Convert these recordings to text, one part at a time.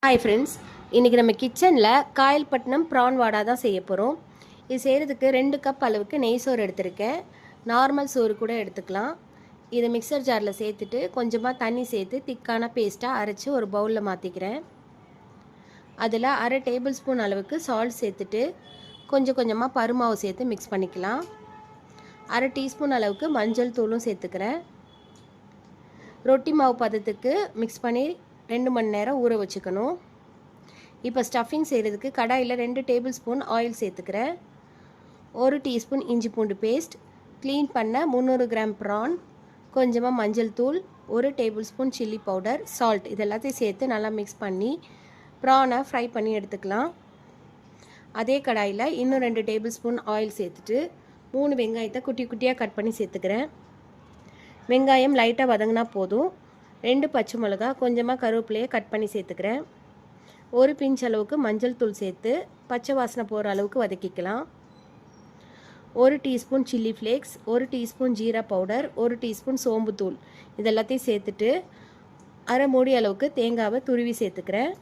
Hi friends, இன்றைக்கி நம்ம கிச்சனில் காயல்பட்டினம் ப்ரான் வாடா தான் செய்ய போகிறோம். இது செய்கிறதுக்கு 2 கப் அளவுக்கு நெய் சோறு எடுத்திருக்கேன். நார்மல் சோறு கூட எடுத்துக்கலாம். இதை மிக்சர் ஜாரில் சேர்த்துட்டு கொஞ்சமாக தண்ணி சேர்த்து திக்கான பேஸ்ட்டாக அரைச்சி ஒரு பவுலில் மாற்றிக்கிறேன். அதில் 1/2 டேபிள் ஸ்பூன் அளவுக்கு சால்ட் சேர்த்துட்டு கொஞ்சம் கொஞ்சமாக பருமாவு சேர்த்து மிக்ஸ் பண்ணிக்கலாம். 1/2 டீஸ்பூன் அளவுக்கு மஞ்சள் தூளும் சேர்த்துக்கிறேன். ரொட்டி மாவு பதத்துக்கு மிக்ஸ் பண்ணி 2 மணி நேரம் ஊற வச்சுக்கணும். இப்போ ஸ்டஃபிங் செய்கிறதுக்கு கடாயில் 2 டேபிள் ஸ்பூன் ஆயில் சேர்த்துக்கிறேன். 1 டீஸ்பூன் இஞ்சி பூண்டு பேஸ்ட், க்ளீன் பண்ண 300 கிராம் ப்ரான், கொஞ்சமாக மஞ்சள் தூள், 1 table spoon chilli powder, salt இது எல்லாத்தையும் சேர்த்து நல்லா மிக்ஸ் பண்ணி ப்ரானை ஃப்ரை பண்ணி எடுத்துக்கலாம். அதே கடாயில் இன்னும் 2 டேபிள் ஸ்பூன் ஆயில் சேர்த்துட்டு 3 வெங்காயத்தை குட்டி குட்டியாக கட் பண்ணி சேர்த்துக்கிறேன். வெங்காயம் லைட்டாக வதங்கினா போதும். 2 பச்சை மிளகா, கொஞ்சமாக கருவேப்பிலையை கட் பண்ணி சேர்த்துக்கிறேன். 1 பிஞ்ச் அளவுக்கு மஞ்சள் தூள் சேர்த்து பச்சை வாசனை போகிற அளவுக்கு வதக்கிக்கலாம். 1 teaspoon chilli flakes, 1 teaspoon jeera powder, 1 teaspoon சோம்பு தூள் இதெல்லாத்தையும் சேர்த்துட்டு 1/2 மூடி அளவுக்கு தேங்காவை துருவி சேர்த்துக்கிறேன்.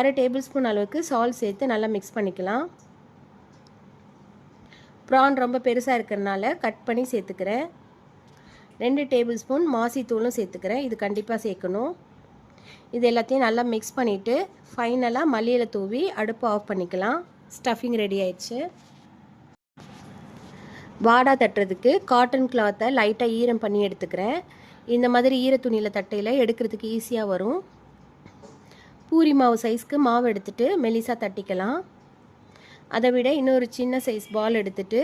1/2 டேபிள் ஸ்பூன் அளவுக்கு சால்ட் சேர்த்து நல்லா மிக்ஸ் பண்ணிக்கலாம். ப்ரான் ரொம்ப பெருசாக இருக்கிறதுனால கட் பண்ணி சேர்த்துக்கிறேன். 2 டேபிள் ஸ்பூன் மாசி தூளும் சேர்த்துக்கிறேன். இது கண்டிப்பாக சேர்க்கணும். இது எல்லாத்தையும் நல்லா மிக்ஸ் பண்ணிவிட்டு ஃபைனலாக மல்லியில தூவி அடுப்பு ஆஃப் பண்ணிக்கலாம். ஸ்டஃபிங் ரெடி ஆயிடுச்சு. வாடா தட்டுறதுக்கு காட்டன் கிளாத்தை லைட்டாக ஈரம் பண்ணி எடுத்துக்கிறேன். இந்த மாதிரி ஈர துணியில் தட்டையில் எடுக்கிறதுக்கு ஈஸியாக வரும். பூரி மாவு சைஸ்க்கு மாவு எடுத்துகிட்டு மெலிசாக தட்டிக்கலாம். அதை விட இன்னொரு சின்ன சைஸ் பால் எடுத்துகிட்டு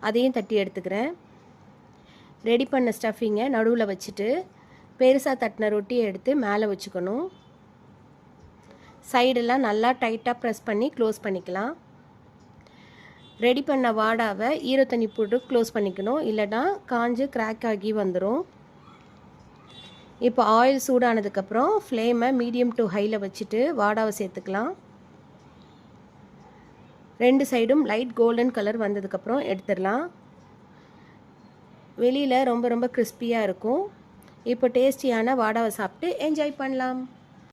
அதையும் தட்டி எடுத்துக்கிறேன். ரெடி பண்ண ஸ்டஃபிங்கை நடுவில் வச்சுட்டு பெருசாக தட்டின ரொட்டியை எடுத்து மேலே வச்சுக்கணும். சைடெல்லாம் நல்லா டைட்டாக ப்ரெஸ் பண்ணி க்ளோஸ் பண்ணிக்கலாம். ரெடி பண்ண வாடாவை ஈரத்தண்ணி போட்டு க்ளோஸ் பண்ணிக்கணும், இல்லைனா காஞ்சு கிராக் ஆகி வந்துடும். இப்போ ஆயில் சூடானதுக்கப்புறம் ஃப்ளேமை மீடியம் டு ஹையில் வச்சுட்டு வாடாவை சேர்த்துக்கலாம். 2 சைடும் லைட் கோல்டன் கலர் வந்ததுக்கப்புறம் எடுத்துடலாம். வெளியில் ரொம்ப ரொம்ப கிறிஸ்பியாக இருக்கும். இப்போ டேஸ்டியான வாடாவை சாப்பிட்டு என்ஜாய் பண்ணலாம்.